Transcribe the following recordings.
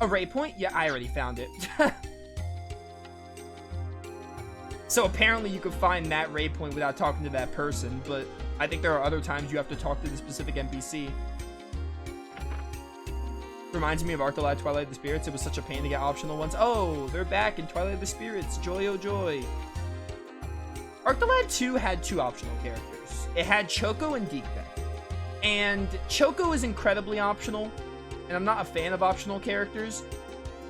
A ray point? Yeah, I already found it. So apparently you could find that ray point without talking to that person, but I think there are other times you have to talk to the specific NPC. Reminds me of Arctolad Twilight of the Spirits. It was such a pain to get optional ones. Oh, they're back in Twilight of the Spirits. Joy, oh joy. Arctolad 2 had 2 optional characters. It had Choco and Deekbeck. And Choco is incredibly optional, and I'm not a fan of optional characters.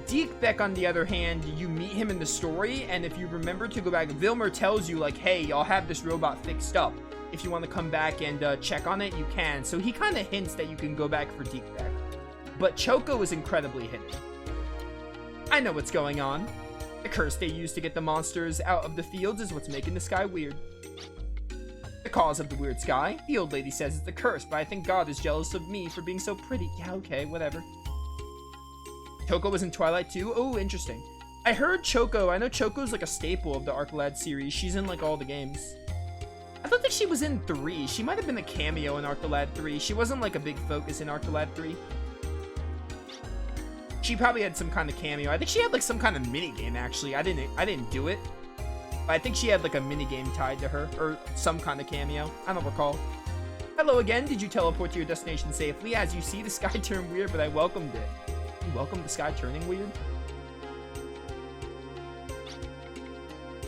Deekbeck, on the other hand, you meet him in the story, and if you remember to go back, Vilmer tells you, like, hey, y'all have this robot fixed up. If you want to come back and check on it, you can. So he kind of hints that you can go back for Deekbeck. But Choco is incredibly hidden. I know what's going on. The curse they use to get the monsters out of the fields is what's making the sky weird. The cause of the weird sky? The old lady says it's a curse, but I think God is jealous of me for being so pretty. Yeah, okay, whatever. Choco was in Twilight 2? Oh, interesting. I heard Choco. I know Choco's like a staple of the Arctolad series. She's in like all the games. I don't think she was in 3. She might have been a cameo in Arctolad 3. She wasn't like a big focus in Arctolad 3. She probably had some kind of cameo. I think she had like some kind of mini game actually. I didn't do it. But I think she had like a mini game tied to her or some kind of cameo. I don't recall. Hello again. Did you teleport to your destination safely? As you see, the sky turned weird, but I welcomed it. You welcomed the sky turning weird?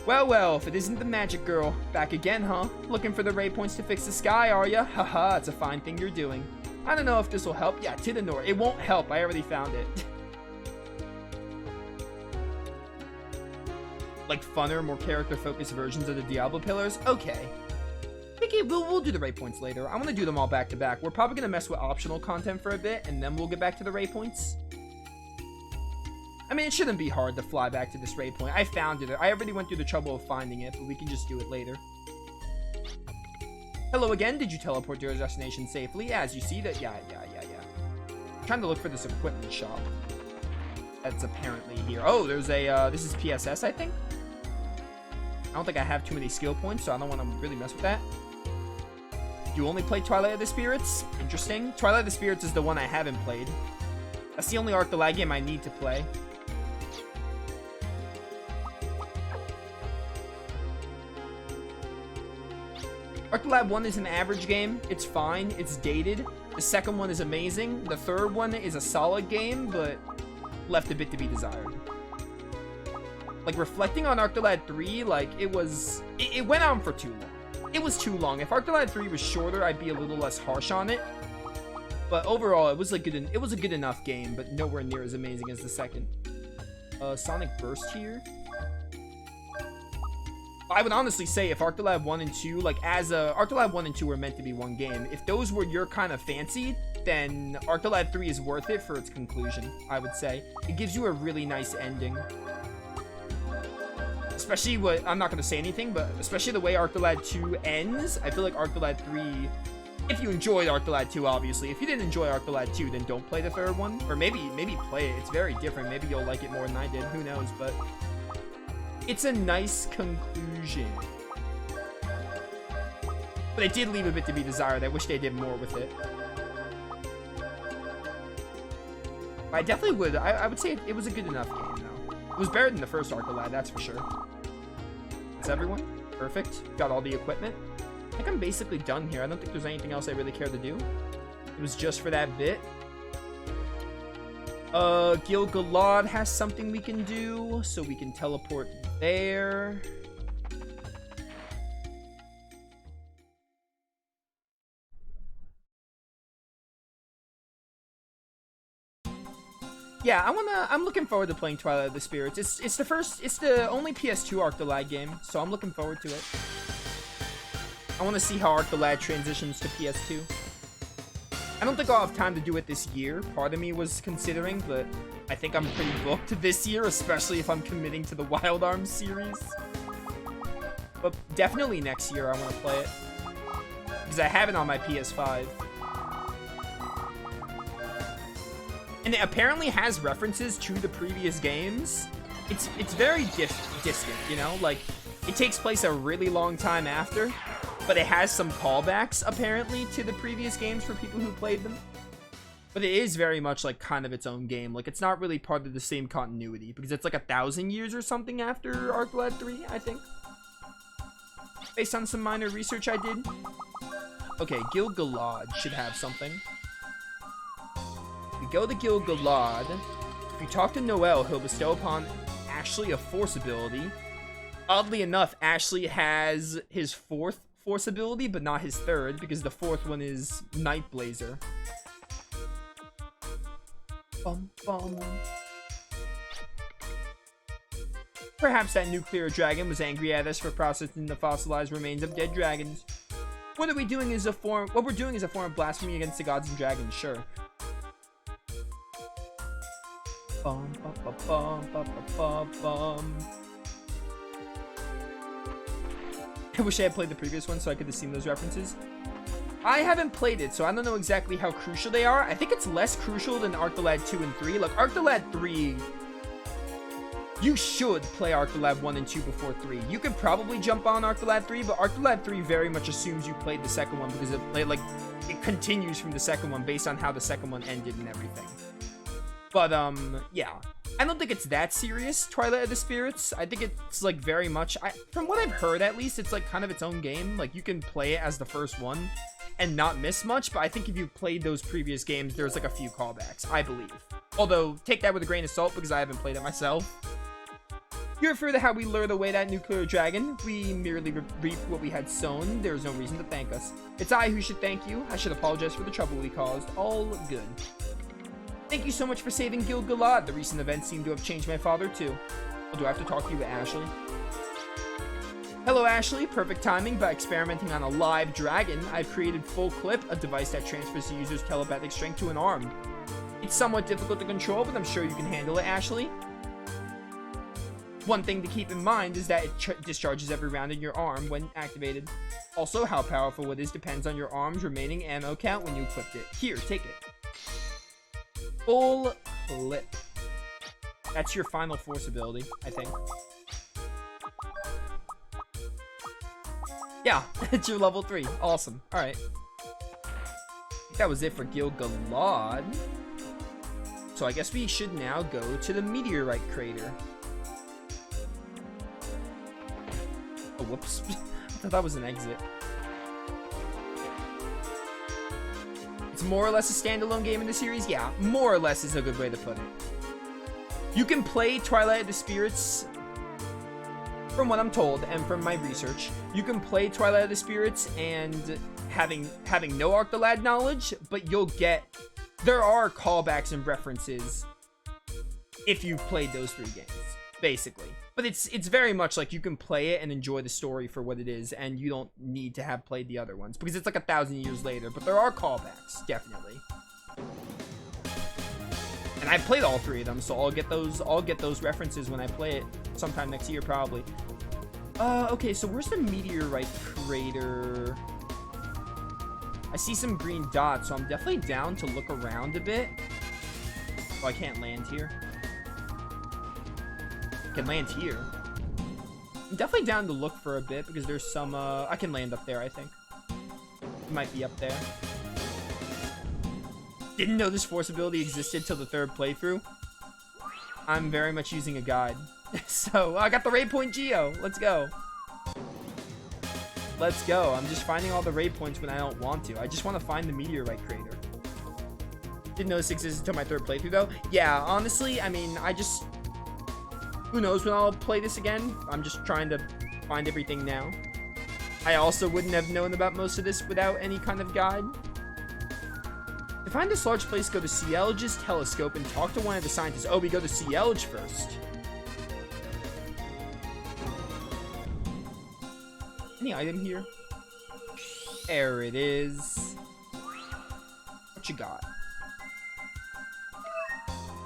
Well, well, if it isn't the magic girl. Back again, huh? Looking for the ray points to fix the sky, are ya? Haha, it's a fine thing you're doing. I don't know if this will help. Yeah, to the north. It won't help. I already found it. Like funner, more character-focused versions of the Diablo pillars? Okay. We'll do the ray points later. I want to do them all back to back. We're probably going to mess with optional content for a bit, and then we'll get back to the ray points. I mean, it shouldn't be hard to fly back to this ray point. I found it. I already went through the trouble of finding it, but we can just do it later. Hello again. Did you teleport to your destination safely? As you see that, yeah. I'm trying to look for this equipment shop. That's apparently here. Oh, there's a, this is PSS, I think? I don't think I have too many skill points, so I don't want to really mess with that. You only play Twilight of the Spirits? Interesting. Twilight of the Spirits is the one I haven't played. That's the only Arctolad game I need to play. Arctolad 1 is an average game. It's fine. It's dated. The second one is amazing. The third one is a solid game, but left a bit to be desired. Like, reflecting on Arctolad 3, like, it went on for too long. It was too long. If Arctolad 3 was shorter, I'd be a little less harsh on it. But overall, it was a good enough game, but nowhere near as amazing as the second. Sonic Burst here. I would honestly say if Arctolad 1 and 2, like, Arctolad 1 and 2 were meant to be one game. If those were your kind of fancy, then Arctolad 3 is worth it for its conclusion, I would say. It gives you a really nice ending. Especially I'm not going to say anything, but especially the way Arctolad 2 ends, I feel like Arctolad 3, if you enjoyed Arctolad 2, obviously. If you didn't enjoy Arctolad 2, then don't play the third one. Or maybe play it. It's very different. Maybe you'll like it more than I did. Who knows, but it's a nice conclusion. But it did leave a bit to be desired. I wish they did more with it. I definitely would. I would say it was a good enough game, though. It was better than the first Arctolad, that's for sure. That's everyone. Perfect. Got all the equipment. I think I'm basically done here. I don't think there's anything else I really care to do. It was just for that bit. Gil-galad has something we can do, so we can teleport there. Yeah, I'm looking forward to playing Twilight of the Spirits. It's the only PS2 Arctolad game, so I'm looking forward to it. I want to see how Arctolad transitions to PS2. I don't think I'll have time to do it this year. Part of me was considering, but I think I'm pretty booked this year, especially if I'm committing to the Wild Arms series. But definitely next year I want to play it. Because I have it on my PS5. And it apparently has references to the previous games. It's very distant, you know? Like, it takes place a really long time after. But it has some callbacks, apparently, to the previous games for people who played them. But it is very much like kind of its own game. Like it's not really part of the same continuity because it's like 1,000 years or something after Archlad 3, I think. Based on some minor research I did. Okay, Gil-galad should have something. If we go to Gil-galad, if you talk to Noel, he'll bestow upon Ashley a force ability. Oddly enough, Ashley has his 4th force ability, but not his 3rd, because the 4th one is Night Blazer. Bum, bum. Perhaps that nuclear dragon was angry at us for processing the fossilized remains of dead dragons. What we're doing is a form of blasphemy against the gods and dragons, sure. Bum, bum, bum, bum, bum, bum, bum. I wish I had played the previous one so I could have seen those references. I haven't played it, so I don't know exactly how crucial they are. I think it's less crucial than Archlad 2 and 3. Like, Archlad 3, you should play Archlad 1 and 2 before 3. You could probably jump on Archlad 3, but Archlad 3 very much assumes you played the second one because it continues from the second one based on how the second one ended and everything. But, yeah. I don't think it's that serious, Twilight of the Spirits. I think it's, like, very much... from what I've heard, at least, it's, like, kind of its own game. Like, you can play it as the first one and not miss much, but I think if you played those previous games, there's, like, a few callbacks, I believe. Although, take that with a grain of salt, because I haven't played it myself. You refer to how we lured away that nuclear dragon. We merely reaped what we had sown. There's no reason to thank us. It's I who should thank you. I should apologize for the trouble we caused. All good. Thank you so much for saving Gil-galad. The recent events seem to have changed my father, too. Well, do I have to talk to you, Ashley? Hello, Ashley. Perfect timing. By experimenting on a live dragon, I've created Full Clip, a device that transfers the user's telepathic strength to an arm. It's somewhat difficult to control, but I'm sure you can handle it, Ashley. One thing to keep in mind is that it discharges every round in your arm when activated. Also, how powerful it is depends on your arm's remaining ammo count when you equipped it. Here, take it. Full Clip. That's your final force ability, I think. Yeah, it's your level 3. Awesome. Alright. I think that was it for Gil-galad. So I guess we should now go to the Meteorite crater. Oh, whoops. I thought that was an exit. It's more or less a standalone game in the series? Yeah, more or less is a good way to put it. You can play Twilight of the Spirits, from what I'm told and from my research, you can play Twilight of the Spirits and having no Archlad knowledge, but you'll get... There are callbacks and references if you've played those 3 games, basically. But it's very much like you can play it and enjoy the story for what it is, and you don't need to have played the other ones, because it's like 1,000 years later, but there are callbacks, definitely. And I've played all 3 of them, so I'll get those references when I play it sometime next year, probably. Okay, so where's the Meteorite crater? I see some green dots, so I'm definitely down to look around a bit. Oh, I can't land here. I can land here. I'm definitely down to look for a bit because there's some, I can land up there, I think. It might be up there. Didn't know this force ability existed till the 3rd playthrough. I'm very much using a guide. So, I got the raid point Geo. Let's go. Let's go. I'm just finding all the raid points when I don't want to. I just want to find the Meteorite crater. Didn't know this existed until my 3rd playthrough, though. Yeah, honestly, I mean, who knows when I'll play this again? I'm just trying to find everything now. I also wouldn't have known about most of this without any kind of guide. To find this large place, go to Cielge's telescope and talk to one of the scientists. Oh, we go to Cielge first. Any item here? There it is. What you got?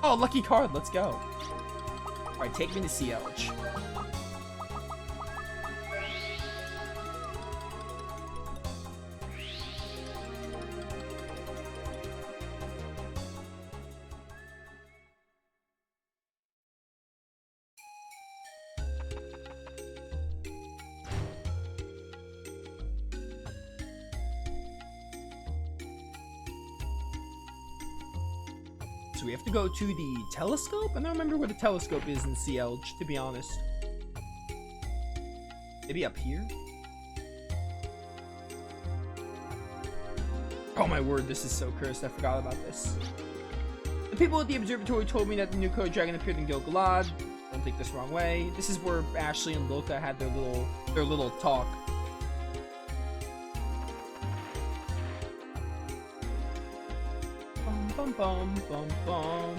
Oh, lucky card. Let's go. Alright, take me to Cielge. So we have to go to the telescope? I don't remember where the telescope is in CL, to be honest. Maybe up here? Oh my word, this is so cursed. I forgot about this. The people at the observatory told me that the new code dragon appeared in Gil-galad. Don't take this wrong way. This is where Ashley and Loka had their little talk. Bum bum bum bum bum.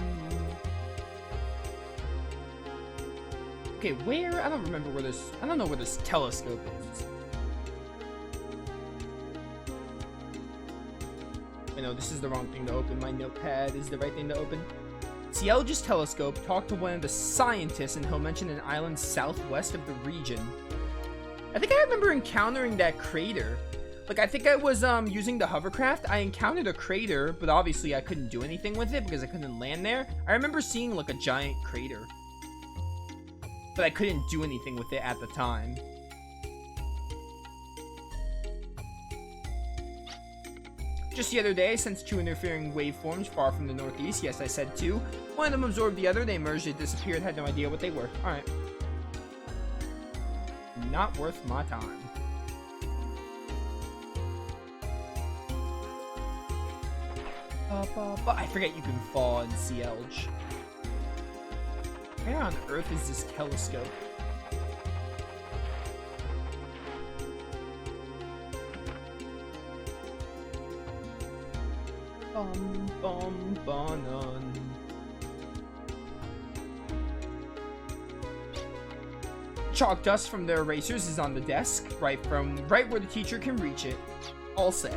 Okay, where? I don't remember where this. I don't know where this telescope is. I know this is the wrong thing to open. My notepad is the right thing to open. Cielge's telescope talked to one of the scientists, and he'll mention an island southwest of the region. I think I remember encountering that crater. Like, I think I was using the hovercraft. I encountered a crater, but obviously I couldn't do anything with it because I couldn't land there. I remember seeing like a giant crater, but I couldn't do anything with it at the time. Just the other day, I sensed two interfering waveforms far from the northeast. Yes, I said two. One of them absorbed the other. They merged, it disappeared. Had no idea what they were. Alright. Not worth my time. I forget you can fall in Cielge. Where on earth is this telescope? Banan. Chalk dust from their erasers is on the desk, right where the teacher can reach it. All set.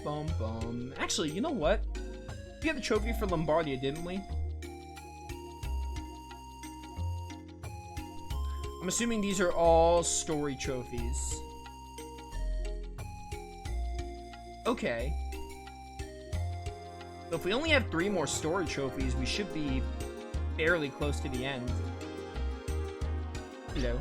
Bum. Actually, you know what? We got the trophy for Lombardia, didn't we? I'm assuming these are all story trophies. Okay. So if we only have 3 more story trophies, we should be fairly close to the end. Hello.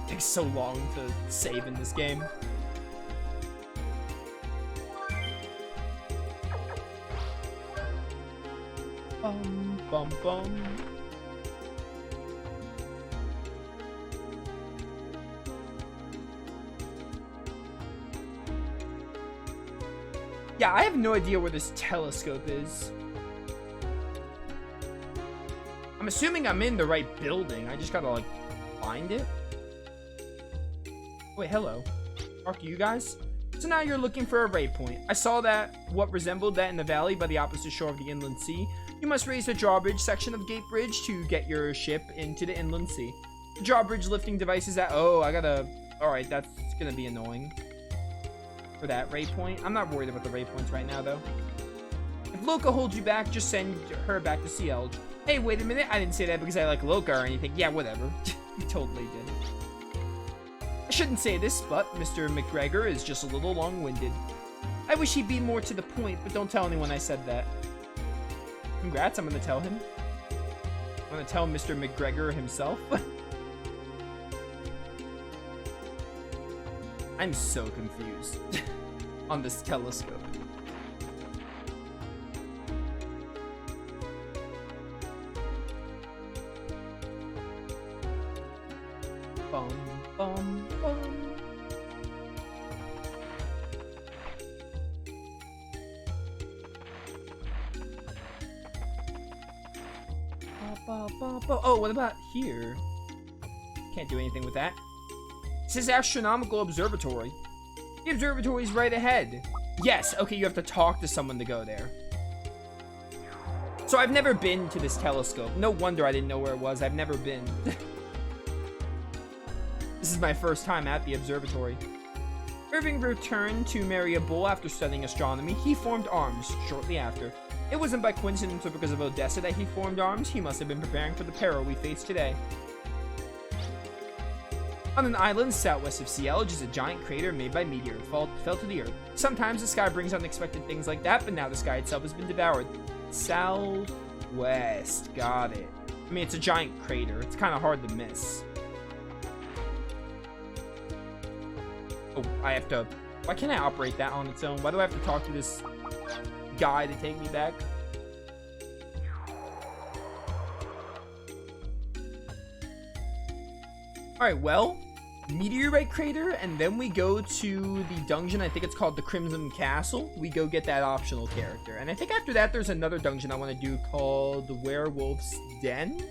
It takes so long to save in this game. Bum. Yeah, I have no idea where this telescope is. I'm assuming I'm in the right building. I just gotta, like, find it. Wait, hello. Talk to you guys? So now you're looking for a raid point. I saw what resembled that in the valley by the opposite shore of the inland sea. You must raise the drawbridge section of Gate Bridge to get your ship into the inland sea. The drawbridge lifting device is at... Oh, I gotta... Alright, that's gonna be annoying. For that raid point. I'm not worried about the raid points right now, though. If Loka holds you back, just send her back to Cielge. Hey, wait a minute. I didn't say that because I like Loka or anything. Yeah, whatever. You totally did. I shouldn't say this, but Mr. McGregor is just a little long-winded. I wish he'd be more to the point, but don't tell anyone I said that. Congrats, I'm gonna tell him. I'm gonna tell Mr. McGregor himself. I'm so confused on this telescope. Bum. Oh, what about here? Can't do anything with that. This is Astronomical Observatory. The observatory's right ahead. Yes, okay, you have to talk to someone to go there. So I've never been to this telescope. No wonder I didn't know where it was. I've never been. This is my first time at the observatory. Irving returned to marry a bull after studying astronomy. He formed arms shortly after. It wasn't by coincidence or because of Odessa that he formed arms. He must have been preparing for the peril we face today. On an island southwest of Cielge is a giant crater made by meteor. Fell to the earth. Sometimes the sky brings unexpected things like that, but now the sky itself has been devoured. Southwest. Got it. I mean, it's a giant crater. It's kind of hard to miss. Oh, I have to... Why can't I operate that on its own? Why do I have to talk to this guy to take me back? Alright, well, Meteorite Crater, and then we go to the dungeon. I think it's called the Crimson Castle. We go get that optional character. And I think after that, there's another dungeon I want to do called the Werewolf's Den.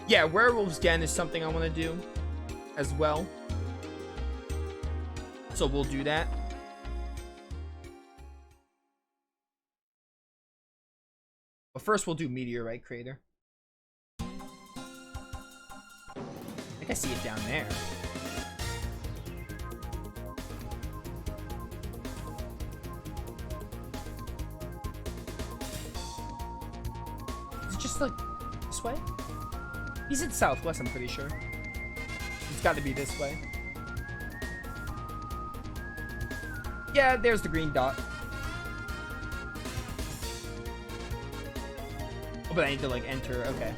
Yeah, Werewolf's Den is something I want to do as well. So we'll do that. But first, we'll do Meteorite Crater. I think I see it down there. Is it just like this way? He said southwest, I'm pretty sure. It's got to be this way. Yeah, there's the green dot. Oh, but I need to, like, enter. Okay.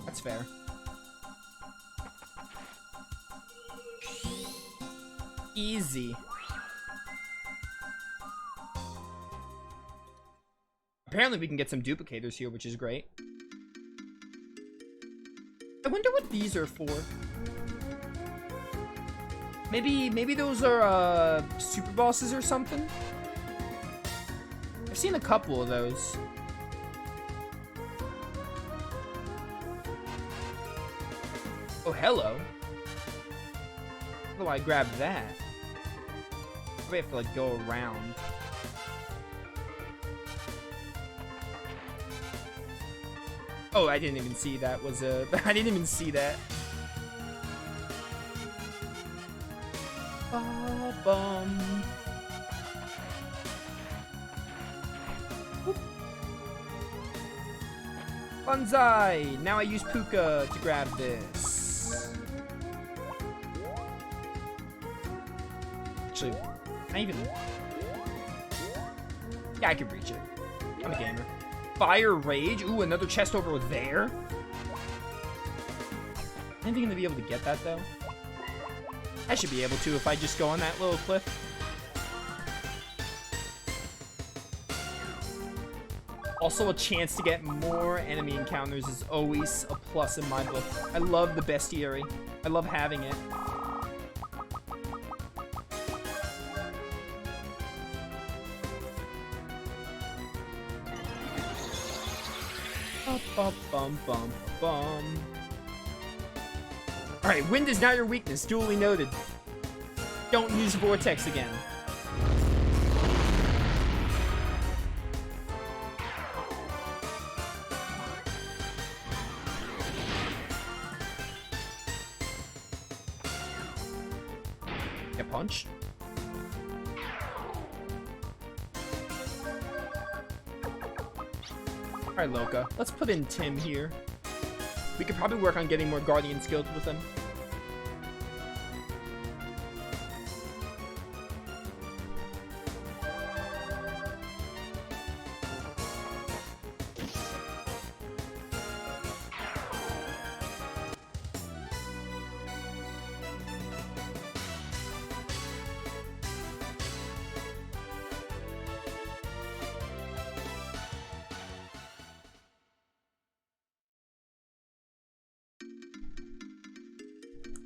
That's fair. Easy. Apparently we can get some duplicators here, which is great. I wonder what these are for. Maybe those are super bosses or something. I've seen a couple of those. Oh, hello. How do I grab that? We have to like go around. Oh, I didn't even see that was a... I didn't even see that. Ba-bum. Whoop. Banzai! Now I use Puka to grab this. Actually, can I even... Yeah, I can reach it. I'm a gamer. Fire Rage. Ooh, another chest over there. Anything gonna be able to get that, though? I should be able to if I just go on that little cliff. Also, a chance to get more enemy encounters is always a plus in my book. I love the bestiary. I love having it. Alright, wind is not your weakness. Duly noted. Don't use Vortex again. Get punched. Alright, Loka. Let's put in Tim here. We could probably work on getting more Guardian skills with him.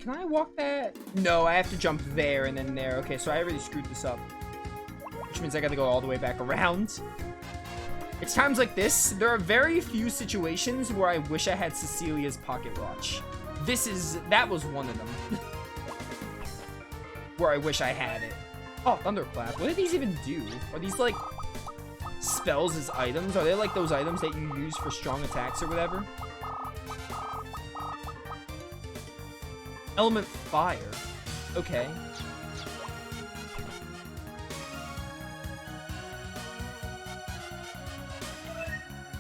Can I walk that? No, I have to jump there and then there. Okay, so I already screwed this up. Which means I gotta go all the way back around. It's times like this, there are very few situations where I wish I had Cecilia's pocket watch. That was one of them. Where I wish I had it. Oh, Thunderclap. What do these even do? Are these like spells as items? Are they like those items that you use for strong attacks or whatever? Element Fire. Okay.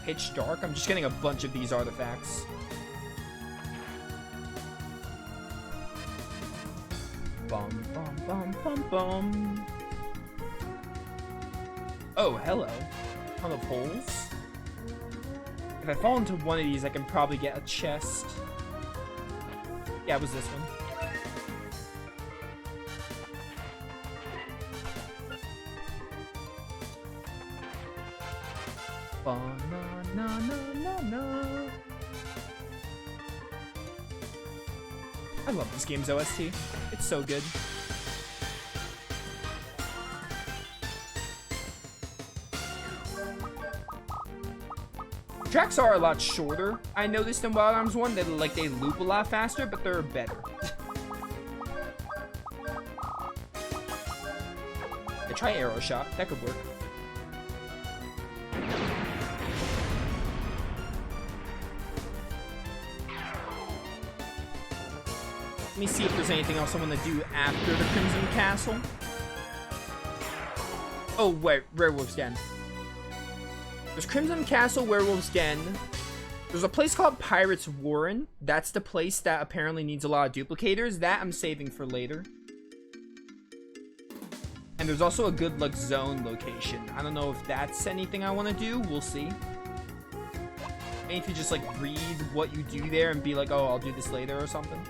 Pitch Dark. I'm just getting a bunch of these artifacts. Bum, bum, bum, bum, bum. Oh, hello. Ton of holes. If I fall into one of these, I can probably get a chest. Yeah, it was this one. Ba-na-na-na-na-na. I love this game's OST. It's so good. Tracks are a lot shorter. I noticed in Wild Arms 1 that like they loop a lot faster, but they're better. I try Arrow Shot. That could work. Let me see if there's anything else I want to do after the Crimson Castle. Oh, wait. Werewolf's Den. There's Crimson Castle, Werewolf's Den. There's a place called Pirate's Warren. That's the place that apparently needs a lot of duplicators. That I'm saving for later. And there's also a good luck zone location. I don't know if that's anything I want to do. We'll see. Maybe if you just like read what you do there and be like, oh, I'll do this later or something.